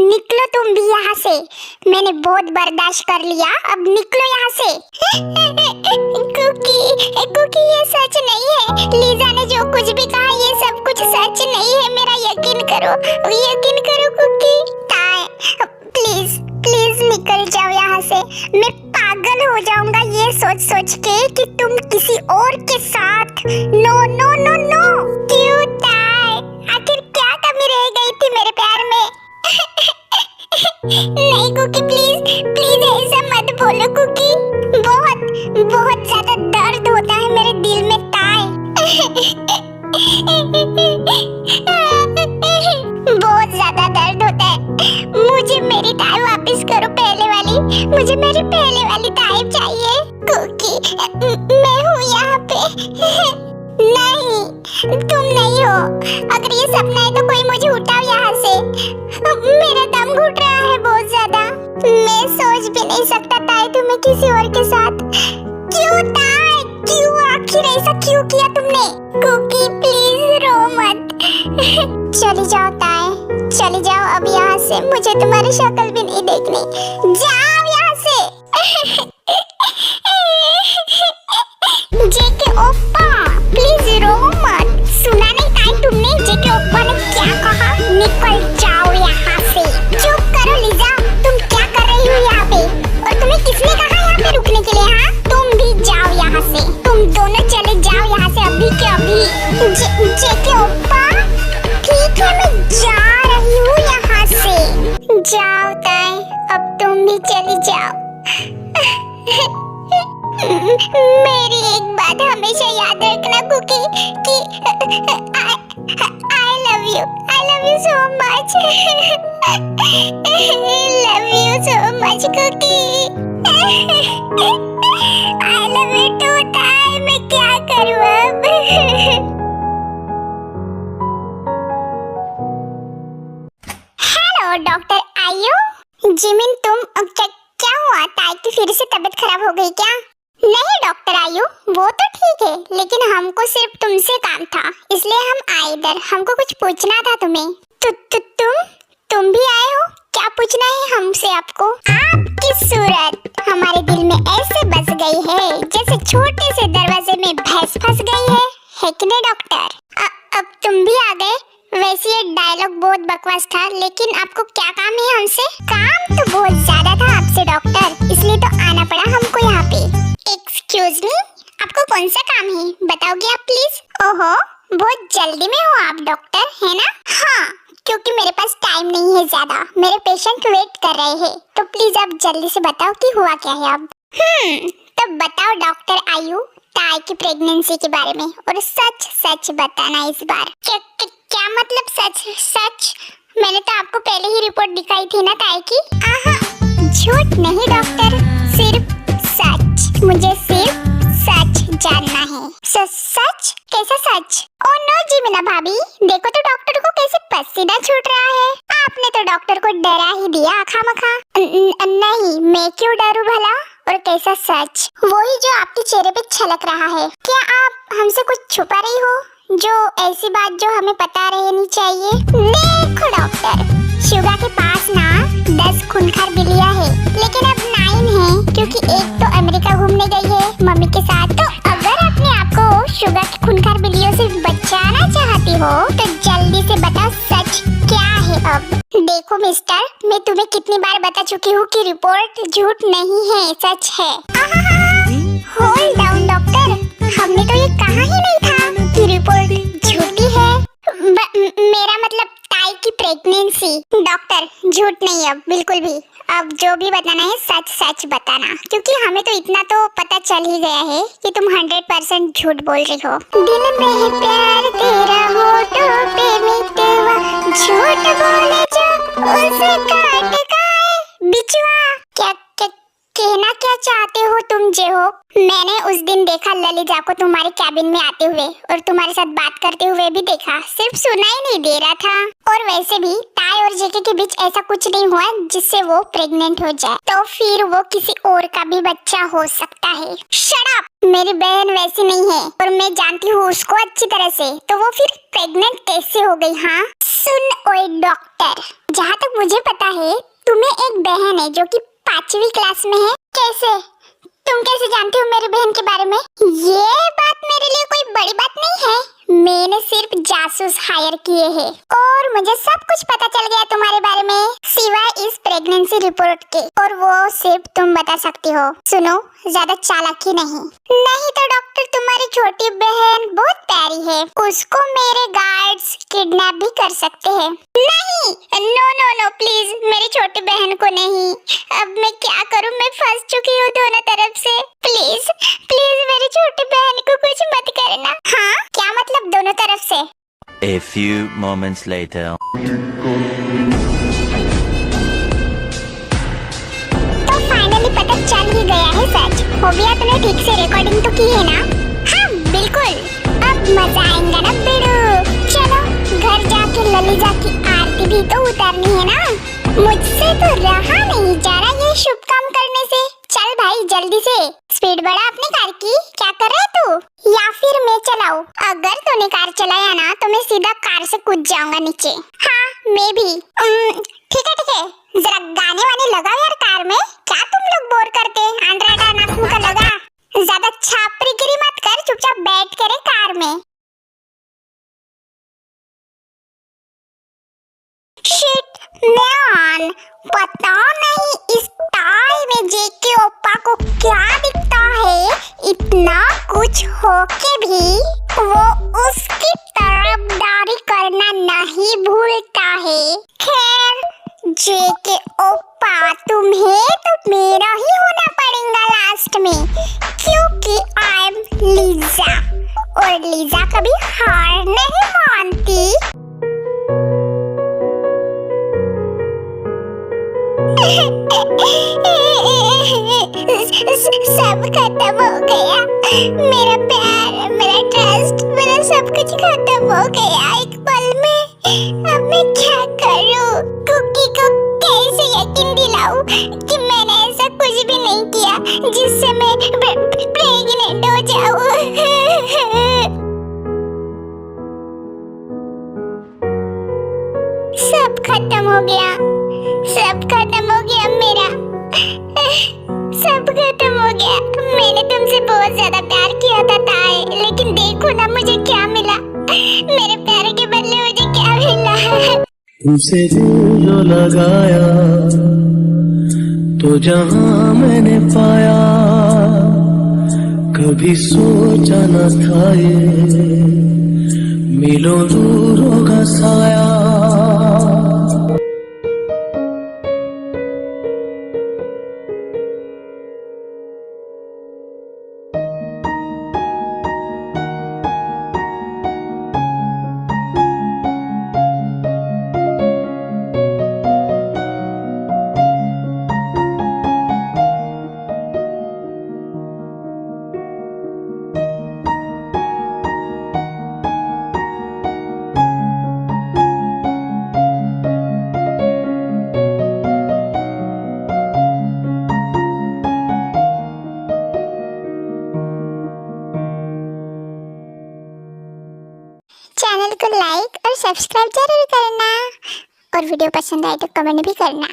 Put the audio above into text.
निकलो तुम भी यहाँ से। मैंने बहुत बर्दाश्त कर लिया, अब निकलो यहाँ से। कुकी ये सच नहीं है। लीजा ने जो कुछ भी कहा ये सब कुछ सच नहीं है। मेरा यकीन करो कुकी। ताए प्लीज प्लीज निकल जाओ यहाँ से। मैं पागल हो जाऊंगा ये सोच सोच के कि तुम किसी और के साथ। No no no no. क्यों ताए, आखिर क्या कमी रह गई थी मेरे प्यार में? नहीं कुकी प्लीज प्लीज ऐसा मत बोलो कुकी। बहुत बहुत ज्यादा दर्द होता है मेरे दिल में ताए। बहुत ज्यादा दर्द होता है। मुझे मेरी ताई वापस करो, पहले वाली। मुझे मेरी पहले वाली ताई चाहिए कुकी। मैं हूँ यहाँ पे। नहीं तुम नहीं हो। अगर ये सपना है तो कोई मुझे उठाओ यहाँ से। मेरा दम घुट रहा है बहुत ज्यादा। मैं सोच भी नहीं सकता ताई तुम्हें किसी और के साथ। क्यों ताई, क्यों? आखिर ऐसा क्यों किया तुमने? कुकी प्लीज रो मत। चली जाओ ताई, चली जाओ अब यहाँ से। मुझे तुम्हारी शक्ल भी नहीं देखनी। जाओ यहाँ से। जेके ओप्पा प्लीज रो मत। सुना नहीं ताई तुमने जेके ओप्पा ने क्या कहा? निकल जाओ यहाँ से। चुप करो लीजा, तुम क्या कर रही हो यहाँ पे? और तुम्हें किसने कहा यहाँ पे रुकने के लिए? हाँ तुम भी जाओ यहाँ से। तुम दोनों चले जाओ यहाँ से अभी के अभी। जेके ओप्पा ठीक है, मैं जा रही हूँ यहाँ से। जाओ ताई, अब तुम भी चली जाओ। मेरी एक बात हमेशा याद रखना कुकी कि I love you so much। love you so much cookie. I love you too ताई। मैं क्या करूँ अब? हेलो डॉक्टर आयु। जिमिन तुम क्या हुआ? ताई की फिर से तबीयत खराब हो गई क्या? नहीं डॉक्टर आयु, वो तो ठीक है, लेकिन हमको सिर्फ तुमसे काम था, इसलिए हम आए इधर। हमको कुछ पूछना था तुम्हें। तुम भी आए हो? क्या पूछना है हमसे आपको? आपकी सूरत हमारे दिल में ऐसे बस गई है जैसे छोटे से दरवाजे में भैंस फंस गई है कि नहीं डॉक्टर? अब तुम भी आ गए। वैसे ये डायलॉग बहुत बकवास था, लेकिन आपको क्या काम है हमसे? काम तो बहुत ज्यादा था आपसे डॉक्टर, इसलिए तो आना पड़ा हमको यहाँ पे। एक्सक्यूज मी, आपको कौन सा काम है बताओगे आप प्लीज? ओहो, बहुत जल्दी में हो आप डॉक्टर, है ना? हाँ, क्योंकि मेरे पास टाइम नहीं है ज्यादा। मेरे पेशेंट वेट कर रहे हैं, तो प्लीज आप जल्दी से बताओ कि हुआ क्या है अब। तो बताओ डॉक्टर आयु, ताई की प्रेगनेंसी के बारे में, और सच सच बताना इस बार। क्या मतलब सच? मैंने तो आपको पहले ही रिपोर्ट दिखाई थी ना ताई की। झूठ नहीं डॉक्टर, सिर्फ सच। मुझे सिर्फ सच जानना है। सच? कैसा सच? ओ नो जिमिना भाभी, देखो तो डॉक्टर को कैसे पसीना छूट रहा है। आपने तो डॉक्टर को डरा ही दिया खामखा। नहीं, मैं क्यों डरूं भला? और कैसा सच? वही जो आपके चेहरे पे छलक रहा है। क्या आप हमसे कुछ छुपा रही हो? जो ऐसी बात जो हमें पता रहनी चाहिए। देखो डॉक्टर, शुगा के पास ना 10 खूंखार बिल्लियां है, लेकिन अब 9 है, क्योंकि एक तो अमेरिका घूमने गई है मम्मी के साथ। तो अगर अपने आप को शुगा की खूंखार बिल्लियों से बचाना चाहती हो तो जल्दी से बताओ सच क्या है अब। देखो मिस्टर, मैं तुम्हें कितनी बार बता चुकी हूँ कि रिपोर्ट झूठ नहीं है, सच है। होल्ड डाउन डॉक्टर, हमने तो ये कहा ही नहीं था कि रिपोर्ट झूठी है। मेरा मतलब ताई की प्रेगनेंसी। डॉक्टर झूठ नहीं है बिल्कुल भी। अब जो भी बताना है सच सच बताना, क्योंकि हमें तो इतना तो पता चल ही गया है कि तुम 100% झूठ बोल रही हो। दिल में है प्यार तेरा, होठों पे मितवा, झूठ बोले जो उसे काट खाए बिचवा। क्या कहना क्या चाहते हो तुम जे हो? मैंने उस दिन देखा ललिता को तुम्हारे कैबिन में आते हुए, और तुम्हारे साथ बात करते हुए भी देखा, सिर्फ सुना ही नहीं दे रहा था। और वैसे भी ताई और जेके के बीच ऐसा कुछ नहीं हुआ जिससे वो प्रेग्नेंट हो जाए, तो फिर वो किसी और का भी बच्चा हो सकता है। Shut up! मेरी बहन वैसी नहीं है और मैं जानती हूँ उसको अच्छी तरह से, तो वो फिर प्रेग्नेंट कैसे हो गई? हाँ सुन ओए डॉक्टर, जहाँ तक मुझे पता है तुम्हें एक बहन है जो कि 5वीं क्लास में है। कैसे? तुम कैसे जानते हो मेरी बहन के बारे में? ये बात मेरे लिए कोई बड़ी बात नहीं है। मैंने सिर्फ जासूस हायर किए हैं और मुझे सब कुछ पता चल गया तुम्हारे बारे में, सिवाय इस प्रेगनेंसी रिपोर्ट के, और वो सिर्फ तुम बता सकती हो। सुनो, ज्यादा चालाकी नहीं तो डॉक्टर तुम्हारी छोटी बहन बहुत प्यारी है, उसको मेरे गार्ड्स किडनैप भी कर सकते हैं। नहीं, नो प्लीज, मेरी छोटी बहन को नहीं। अब मैं क्या करूं? मैं फंस चुकी हूँ दोनों तरफ से। प्लीज मेरी छोटी बहन को कुछ मत करना। हाँ, क्या मतलब दोनों तरफ से? A few moments later. तो फाइनली पता चल ही गया है सच। हो गया, तुमने ठीक से रिकॉर्डिंग तो की है ना? हाँ बिल्कुल। अब मजा आएगा ना बेड़ू। चलो घर जाके ललिता की आरती भी तो उतारनी है ना। मुझसे तो रहा नहीं जा रहा ये शुभ काम करने से। चल भाई जल्दी से, स्पीड बढ़ा अपनी कार की। क्या कर रहा है तू? या फिर मैं चलाऊं? अगर तूने कार चलाया ना तो मैं सीधा कार से कूद जाऊंगा नीचे। हाँ मैं भी। ठीक है, जरा गाने वाने लगाओ यार कार में। क्या तुम लोग बोर करते? आंड्राटा नाखून का लगा। ज्यादा छापरीगिरी मत कर, चुपचाप बैठ करे कार में। शिट मैन, पता नहीं इस टाई में जेके ओप्पा को क्या दिखता है। इतना कुछ होके भी वो उसकी तरफदारी करना नहीं भूलता है। खैर जेके ओप्पा, तुम्हें तो मेरा ही होना पड़ेगा लास्ट में, क्योंकि आई एम लीजा और लीजा कभी हार नहीं मानती। सब खत्म हो गया, मेरा प्यार, मेरा ट्रस्ट, मेरा सब कुछ खत्म हो गया एक पल में। अब मैं क्या करूं? कुकी को कैसे यकीन दिलाऊं कि मैंने ऐसा कुछ भी नहीं किया जिससे मैं प्रेग्नेंट हो जाऊं? सब खत्म हो गया, सब खत्म हो गया मेरा, सब खत्म हो गया। मैंने तुमसे बहुत ज्यादा प्यार किया था ताए, लेकिन देखो ना मुझे क्या मिला। मेरे प्यार के बदले मुझे क्या मिला? तुमसे दिल जो लगाया तो जहां मैंने पाया, कभी सोचा न था ये मिलो दूर होगा साया। चैनल को लाइक और सब्सक्राइब जरूर करना, और वीडियो पसंद आए तो कमेंट भी करना।